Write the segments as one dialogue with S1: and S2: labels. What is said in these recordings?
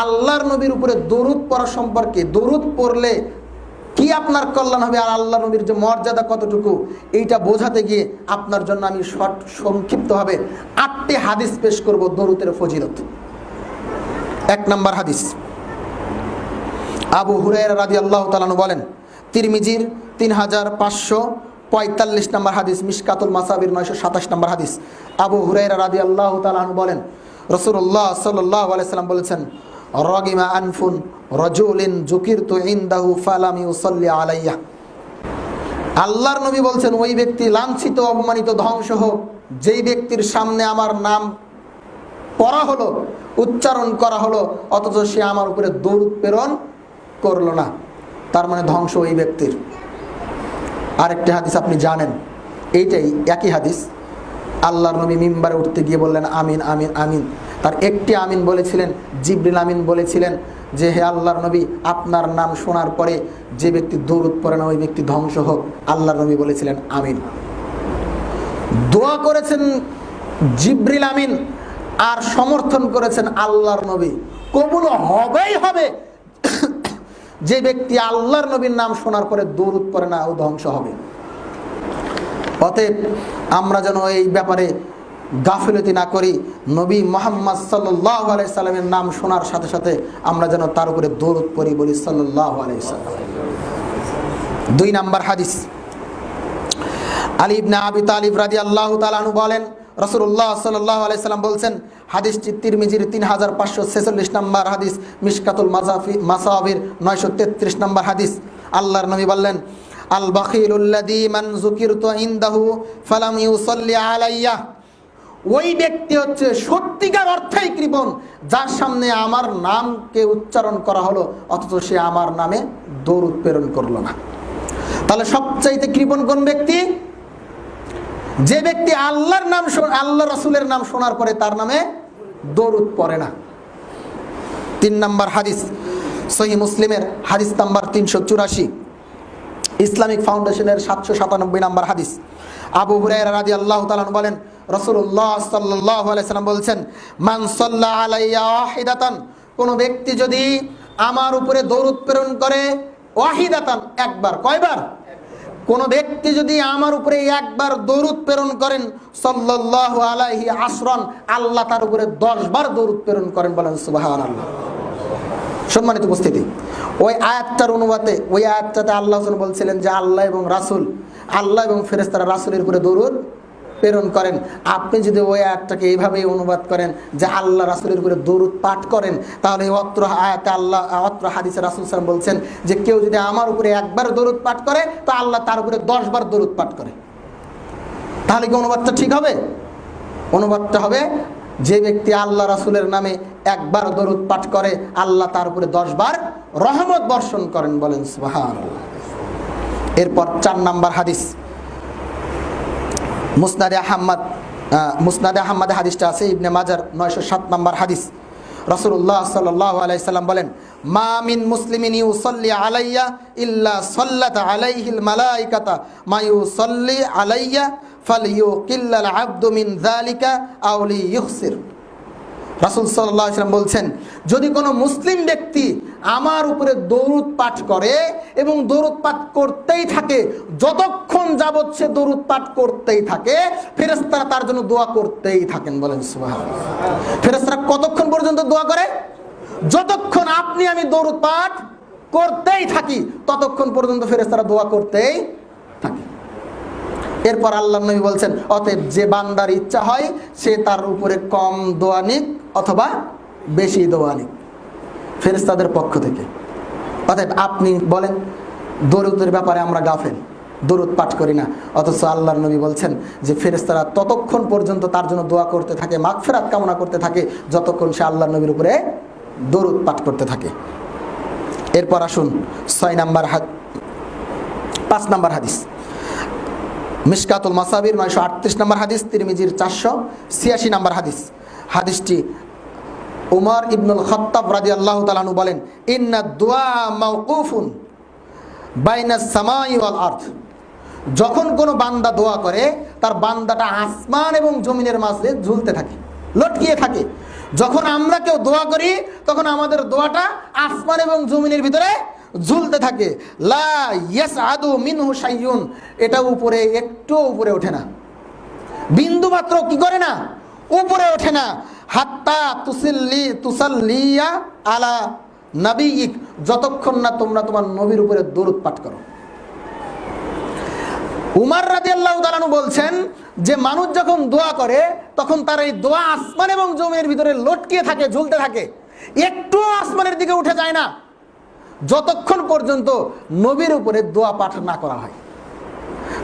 S1: আল্লাহর নবীর উপরে দরুদ পড়া সম্পর্কে, দরুদ পড়লে কি আপনার কল্যাণ হবে আর আল্লাহ নবীর যে মর্যাদা কতটুকু, এইটা বোঝাতে গিয়ে আপনার জন্য আমি সংক্ষিপ্তভাবে 8টি হাদিস পেশ করব দরুদের ফজিলত। 1 নম্বর হাদিস, আবু হুরায়রা রাদিয়াল্লাহু তাআলা আনহু বলেন, তিরমিজির 3545 নম্বর হাদিস, মিশকাতুল মাসাবির 927 নম্বর হাদিস। আবু হুরায়রা রাদিয়াল্লাহু তাআলা আনহু বলেন, রাসূলুল্লাহ সাল্লাল্লাহু আলাইহি সাল্লাম বলেছেন, রাগিমা আনফুন রাজুলিন যুকিরতু ইনদাহু ফালাম ইউসাল্লি আলাইয়া। আল্লাহর নবী বলছেন, ওই ব্যক্তি লাঞ্ছিত, অপমানিত, ধ্বংস হোক যেই ব্যক্তির সামনে আমার নাম পড়া হলো, উচ্চারণ করা হলো, অথচ সে আমার উপরে দরুদ প্রেরণ করলো না। তার মানে ধ্বংস ওই ব্যক্তির। আরেকটি হাদিস আপনি জানেন, এইটাই একই হাদিস। আল্লাহর নবী মিম্বারে উঠতে গিয়ে বললেন, আমিন আমিন আমিন। তার একটি আমিন বলেছিলেন, জিবরিল আমিন বলেছিলেন যে হে আল্লাহর নবী, আপনার নাম শোনার পরে যে ব্যক্তি দরুদ পড়ে না ওই ব্যক্তি ধ্বংস হোক। আল্লাহর নবী বলেছিলেন আমিন। দোয়া করেছেন জিবরিল আমিন, আর সমর্থন করেছেন আল্লাহর নবী। কবুল হবেই হবে যে ব্যক্তি আল্লাহর নবীর নাম শোনার পরে দরুদ পড়ে না ও ধ্বংস হবে। অতএব আমরা যেন এই ব্যাপারে গাফিলতি না করি। নবী মুহাম্মদ সাল্লাল্লাহু আলাইহি সাল্লামের নাম শোনার সাথে সাথে আমরা যেন তার উপরে দরুদ পড়ি, বলি সাল্লাল্লাহু আলাইহি সাল্লাম। 2 নম্বর হাদিস, আলী ইবনে আবি তালিব রাদিয়াল্লাহু তাআলা আনহু বলেন, রাসূলুল্লাহ সাল্লাল্লাহু আলাইহি সাল্লাম বলছেন, হাদিসটি তিরমিজির 3546 নম্বর হাদিস, মিশকাতুল মাসাবির 933 নম্বর হাদিস। আল্লাহর নবী বললেন, আল বাখিলুল্লাযী মান যুকিরতু ইনদাহু ফালাম ইউসাল্লি আলাইয়া। ওই ব্যক্তি হচ্ছে সত্যিকার অর্থেই কৃপণ, যার সামনে আমার নামকে উচ্চারণ করা হলো অথচ সে আমার নামে দরুদ প্রেরণ করলো না। তাহলে সবচাইতে কৃপণ কোন ব্যক্তি? যে ব্যক্তি আল্লাহর নাম, আল্লাহ রাসূলের নাম শোনার পরে তার নামে দরুদ পড়ে না। 3 নম্বর হাদিস, সহিহ মুসলিমের হাদিস নাম্বার 384, ইসলামিক ফাউন্ডেশনের 797 নম্বর হাদিস। আবু হুরায়রা রাদিয়াল্লাহু তাআলা বলেন, রাসূলুল্লাহ সাল্লাল্লাহু আলাইহি সাল্লাম বলছেন, মান সাল্লা আলাইয়া ওয়াহিদাতান, কোন ব্যক্তি যদি আমার উপরে দরুদ প্রেরণ করে, ওয়াহিদাতান একবার, কয়বার? কোন ব্যক্তি যদি আমার উপরে একবার দরুদ প্রেরণ করেন, সাল্লাল্লাহু আলাইহি আশরান, আল্লাহ তার উপরে 10 বার দরুদ প্রেরণ করেন, বলেন সুবহানাল্লাহ। সম্মানিত উপস্থিতি, ওই আয়াতটার অনুবাদে, ওই আয়াতটাতে আল্লাহ বলছিলেন যে আল্লাহ এবং রাসূল, আল্লাহ এবং ফেরেশতারা রাসূলের উপরে দরুদ প্রেরণ করেন। আপনি যদি ওই আয়াতটাকে এইভাবেই অনুবাদ করেন যে আল্লাহ রাসূলের উপরে দরুদ পাঠ করেন, তাহলে অত্র আয়াতে আল্লাহ, অত্র হাদিসে রাসূল সাল্লাল্লাহু আলাইহি ওয়াসাল্লাম বলছেন যে কেউ যদি আমার উপরে একবার দরুদ পাঠ করে তো আল্লাহ তার উপরে 10 বার দরুদ পাঠ করে। তাহলে কি অনুবাদটা ঠিক হবে? অনুবাদটা হবে, যে ব্যক্তি আল্লাহ রাসূলের নামে একবার দরুদ পাঠ করে আল্লাহ তার উপরে 10 বার রহমত বর্ষণ করেন, বলেন সুবহানাল্লাহ। এরপর 4 নম্বর হাদিস, মুসনাদে আহমদে হাদিসটা আছে, ইবনে মাজার 907 নম্বর হাদিস। রাসূলুল্লাহ সাল্লাল্লাহু আলাইহি সাল্লাম বলেন, মা মিন মুসলিমিন ইউসাল্লি আলাইয়া ইল্লা সাল্লাত আলাইহিল মালাইকাতা মা ইউসাল্লি আলাইয়া ফালইউকিল্লাল আবদু মিন যালিকা আও লিইউখসির। রাসূল সাল্লাল্লাহু আলাইহি সাল্লাম বলছেন, যদি কোনো মুসলিম ব্যক্তি আমার উপরে দরুদ পাঠ করে এবং দরুদ পাঠ করতেই থাকে, যতক্ষণ যাবত সে দরুদ পাঠ করতেই থাকে, ফেরেশতারা তার জন্য দোয়া করতেই থাকেন, বলেন সুবহানাল্লাহ। ফেরেশতারা কতক্ষণ পর্যন্ত দোয়া করে? যতক্ষণ আপনি আমি দরুদ পাঠ করতেই থাকি ততক্ষণ পর্যন্ত ফেরেশতারা দোয়া করতেই থাকে। এরপর আল্লাহর নবী বলছেন, অতএব যে বান্দার ইচ্ছা হয় সে তার উপরে কম দোয়া নিক অথবা বেশি দোয়া নিক ফেরেশতাদের পক্ষ থেকে। অতএব আপনি বলেন, দরুদের ব্যাপারে আমরা গাফেল, দরুদ পাঠ করি না, অথচ আল্লাহর নবী বলছেন যে ফেরেশতারা ততক্ষণ পর্যন্ত তার জন্য দোয়া করতে থাকে, মাগফিরাত কামনা করতে থাকে, যতক্ষণ সে আল্লাহর নবীর উপরে দরুদ পাঠ করতে থাকে। এরপর আসুন 5 নম্বর হাদিস, মিশকাতুল মাসাবির 938 নম্বর হাদিস, তিরমিজির 486 নম্বর হাদিস। হাদিসটি উমর ইবনুল খাত্তাব রাদিয়াল্লাহু তাআলা আনহু বলেন, ইন্না দুআ মাওকুফুন বাইনাস সামাই ওয়াল আরদ। যখন কোনো বান্দা দোয়া করে তার বান্দাটা আসমান এবং জমিনের মাঝে ঝুলতে থাকে, লটকিয়ে থাকে। যখন আমরা কেউ দোয়া করি তখন আমাদের দোয়াটা আসমান এবং জমিনের ভিতরে ঝুলতে থাকে। লা ইয়াসআদু মিনহু শাইউন, এটা উপরে একটু উপরে ওঠে না, বিন্দু মাত্র কি করে না, উপরে ওঠে না। হাত্তা তুসাল্লিয়া আলা নবিয়িক, যতক্ষণ না তোমরা তোমার নবীর উপরে দরুদ পাঠ করো। উমর রাদিয়াল্লাহু তাআলা আনহু বলছেন যে মানুষ যখন দোয়া করে তখন তার এই দোয়া আসমান এবং জমিনের ভিতরে লটকিয়ে থাকে, ঝুলতে থাকে, একটু আসমানের দিকে উঠে যায় না, যতক্ষণ পর্যন্ত নবীর উপরে দোয়া পাঠ না করা হয়।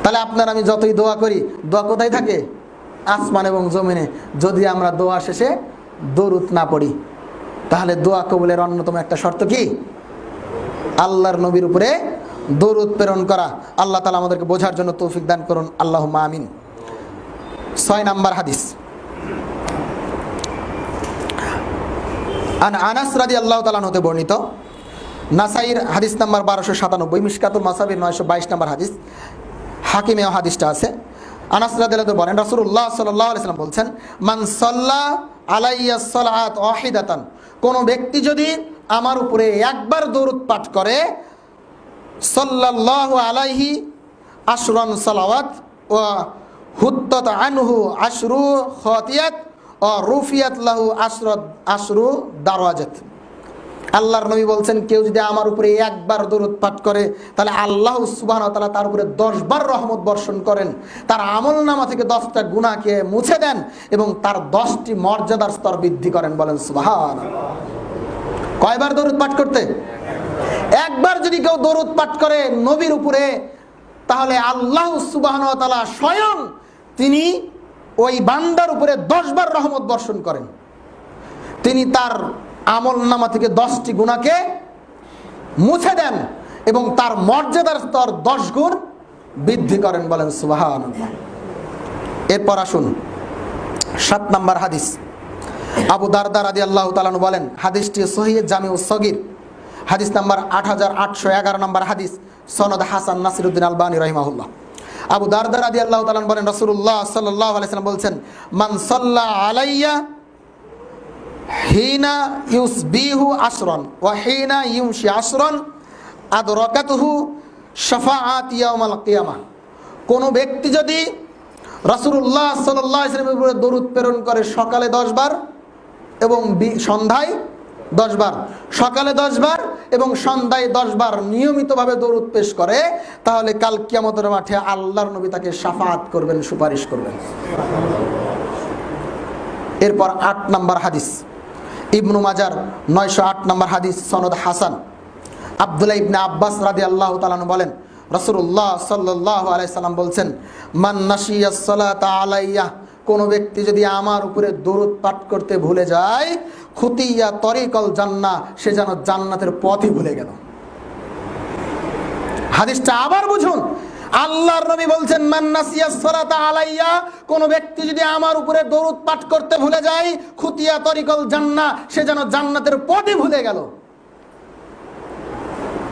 S1: তাহলে আপনার আমি যতই দোয়া করি, দোয়া কোথায় থাকে? আসমান এবং জমিনে। যদি আমরা দোয়া শেষে দরুদ না পড়ি, তাহলে দোয়া কবুলের অন্যতম একটা শর্ত কি? আল্লাহর নবীর উপরে দরুদ প্রেরণ করা। আল্লাহ তাআলা আমাদেরকে বোঝার জন্য তৌফিক দান করুন, আল্লাহুম্মা আমিন। 6 নম্বর হাদিস, আনাস রাদিয়াল্লাহু তাআলা হতে বর্ণিত, নাসাইর হাদিস নাম্বার 1297, মিশকাতুল মাসাবির 922 নম্বর হাদিস, হাকিমেও হাদিসটা আছে। আনাস রাদিয়াল্লাহু বলেন রাসূলুল্লাহ সাল্লাল্লাহু আলাইহি ওয়াসাল্লাম বলছেন, মান সাল্লা আলাইয়া সালাত ওয়াহিদাতান, কোন ব্যক্তি যদি আমার উপরে একবার দরুদ পাঠ করে, সাল্লাল্লাহু আলাইহি আশরান সালাওয়াত ওয়া হুত্তাত আনহু আশরু খাতিয়াত ওয়া রুফিয়াত লাহু আশরু দারাজাত। আল্লাহর নবী বলছেন, কেউ যদি আমার উপরে একবার দরুদ পাঠ করে, তাহলে আল্লাহ সুবহানাহু ওয়া তাআলা তার উপরে 10 বার রহমত বর্ষণ করেন, তার আমলনামা থেকে 10টা গুনাহকে মুছে দেন এবং তার 10টি মর্যাদার স্তর বৃদ্ধি করেন। বলেন সুবহানাল্লাহ। কয়বার দরুদ পাঠ করতে? একবার যদি কেউ দরুদ পাঠ করে নবীর উপরে, তাহলে আল্লাহ সুবহানাহু ওয়া তাআলা স্বয়ং তিনি ওই বান্দার উপরে 10 বার রহমত বর্ষণ করেন। তিনি তার আমলনামা থেকে 10টি গুনাহকে মুছে দেন এবং তার মর্যাদার স্তর 10 গুণ বৃদ্ধি করেন। বলেন সুবহানাল্লাহ। এরপর আসুন 7 নম্বর হাদিস, আবু দারদা রাদিয়াল্লাহু তাআলা আনহু বলেন, হাদিসটি সহিহ জামিউস সগীর, হাদিস নাম্বার 8811 নম্বর হাদিস, সনদ হাসান, নাসিরউদ্দিন আলবানী রাহিমাহুল্লাহ। আবু দারদা রাদিয়াল্লাহু তাআলা বলেন রাসূলুল্লাহ সাল্লাল্লাহু আলাইহি ওয়াসাল্লাম বলছেন, মান সাল্লা আলাইয়া হিনা ইউসবিহু আশরান ওয়া হিনা ইউমশি আশরান আদরাকাতুহু শাফাআত ইয়াউমাল কিয়ামাহ। কোন ব্যক্তি যদি রাসূলুল্লাহ সাল্লাল্লাহু আলাইহি ওয়াসাল্লামের উপরে দরুদ প্রেরণ করে সকালে 10 বার এবং সন্ধ্যায় 10 বার, সকালে 10 বার এবং সন্ধ্যায় 10 বার নিয়মিতভাবে দরুদ পেশ করে, তাহলে কাল কিয়ামতের মাঠে আল্লাহর নবী তাকে শাফাআত করবেন, সুপারিশ করবেন। এরপর 8 নম্বর হাদিস, ইবনু মাজার 908 নম্বর হাদিস, সনদ হাসান। আব্দুল্লাহ ইবনে আব্বাস রাদিয়াল্লাহু তাআলা আনহু বলেন রাসূলুল্লাহ সাল্লাল্লাহু আলাইহি সাল্লাম বলছেন, মান নাসিয়াস সালাতা আলাইয়া, কোন ব্যক্তি যদি আমার উপরে দরুদ পাঠ করতে ভুলে যায়, খুতিয়া তরিকল জান্নাহ, সে যেন জান্নাতের পথই ভুলে গেল। হাদিসটা আবার বুঝুন, আল্লাহর নবী বলছেন, মান নাসিয়াস সালাতা আলাইয়া, কোন ব্যক্তি যদি আমার উপরে দরুদ পাঠ করতে ভুলে যায়, খুতিয়া তরিকল জান্নাহ, সে যেন জান্নাতের পথই ভুলে গেল।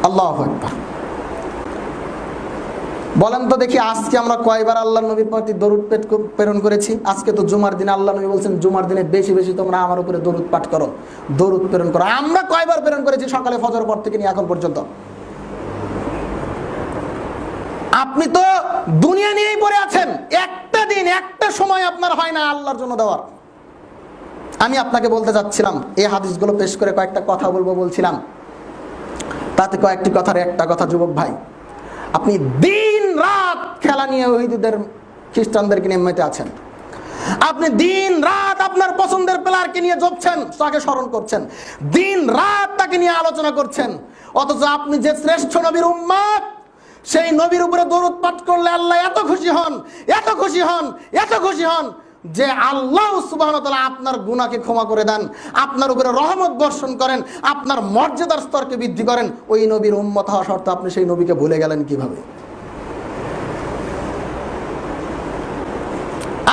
S1: আল্লাহু আকবার। বলেন তো দেখি, আজকে আমরা কয়বার আল্লাহর নবীর প্রতি দরুদ প্রেরণ করেছি? আজকে তো জুমার দিন, আল্লাহ নবী বলছেন জুমার দিনে বেশি বেশি তোমরা আমার উপরে দরুদ পাঠ করো, দরুদ প্রেরণ করো। আমরা কয়বার প্রেরণ করেছি সকালে ফজর পর থেকে নিয়ে এখন পর্যন্ত? আপনি তো দুনিয়া নিয়েই পড়ে আছেন, একটা দিন একটা সময় আপনার হয় না আল্লাহর জন্য দেওয়ার। আমি আপনাকে বলতে যাচ্ছিলাম, এই হাদিসগুলো পেশ করে কয়েকটা কথা বলছিলাম, তাতে কয়েকটি কথার একটা কথা, যুবক ভাই, আপনি দিন রাত খেলা নিয়ে ইহুদিদের খ্রিস্টানদেরকে নিয়ে মেতে আছেন, আপনি দিন রাত আপনার পছন্দের প্লেয়ারকে নিয়ে জপছেন, তাকে স্মরণ করছেন, দিন রাত তাকে নিয়ে আলোচনা করছেন, অথচ আপনি যে শ্রেষ্ঠ নবীর উম্মত, সেই নবীর উপরে দরুদ পাঠ করলে আল্লাহ এত খুশি হন, এত খুশি হন, এত খুশি হন যে আল্লাহ সুবহানাহু ওয়া তাআলা আপনার গুনাহকে ক্ষমা করে দেন, আপনার উপরে রহমত বর্ষণ করেন, আপনার মর্যাদার স্তরকে বৃদ্ধি করেন। ওই নবীর উম্মত হওয়া সত্ত্বেও আপনি সেই নবীকে ভুলে গেলেন কিভাবে?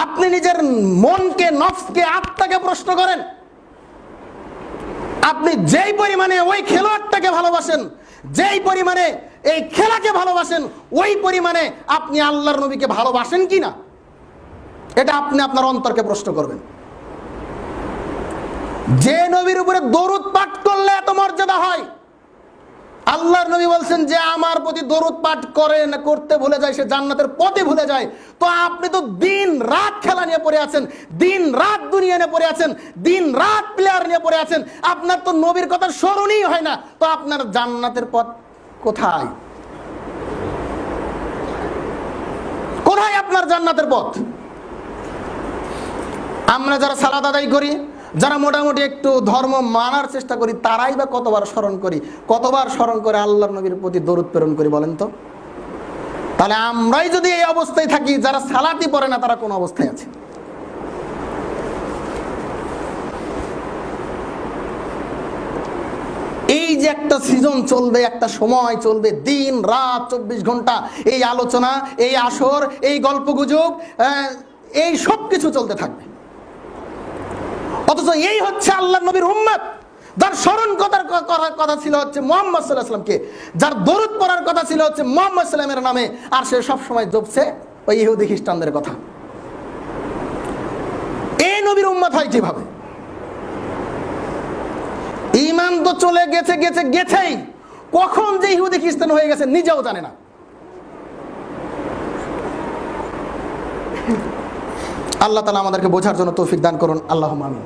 S1: আপনি নিজের মনকে, নফসকে, আত্মাকে প্রশ্ন করেন। আপনি যেই পরিমাণে ওই খেলোয়াড়টাকে ভালোবাসেন, যেই পরিমাণে এই খেলাকে ভালোবাসেন, ওই পরিমাণে আপনি আল্লাহর নবীকে ভালোবাসেন কিনা, এটা আপনি আপনার অন্তরকে প্রশ্ন করবেন। যে নবীর উপরে দরুদ পাঠ করলে এত মর্যাদা হয়, আল্লাহর নবী বলছেন যে আমার প্রতি দরুদ পাঠ করে না করতে ভুলে যায় সে জান্নাতের পথে ভুলে যায়। তো আপনি তো দিন রাত খেলা নিয়ে পড়ে আছেন, দিন রাত দুনিয়া নিয়ে পড়ে আছেন, দিন রাত প্লেয়ার নিয়ে পড়ে আছেন, আপনার তো নবীর কথা স্মরণই হয় না। তো আপনার জান্নাতের পথ কোথায়? কোথায় আপনার জান্নাতের পথ? আমরা যারা সালাত আদায় করি, যারা মোটামুটি একটু ধর্ম মানার চেষ্টা করি, তারাই বা কতবার স্মরণ করে আল্লাহর নবীর প্রতি দরুদ প্রেরণ করি বলেন তো? তাহলে আমরাই যদি এই অবস্থায় থাকি, যারা সালাতই পড়ে না তারা কোন অবস্থায় আছে? এই যে একটা সিজন চলবে, একটা সময় চলবে, দিন রাত 24 ঘন্টা এই আলোচনা, এই আসর, এই গল্পগুজব, এই সব কিছু চলতে থাকবে। অথচ এই হচ্ছে আল্লাহর নবীর উম্মত, যার স্মরণ করার কথা ছিল হচ্ছে মুহাম্মদ সাল্লাল্লাহু আলাইহি ওয়াসাল্লামকে, যার দরুদ পড়ার কথা ছিল হচ্ছে মুহাম্মদ সাল্লামের নামে, আর সে সব সময় জপছে ওই ইহুদি খ্রিস্টানদের কথা। এই নবীর উম্মত হয় কিভাবে? ঈমান তো চলে গেছেই, কখন যে ইহুদি খ্রিস্টান হয়ে গেছে নিজেও জানে না। আল্লাহ তাআলা আমাদেরকে বোঝার জন্য তৌফিক দান করুন, আল্লাহুম্মা আমিন।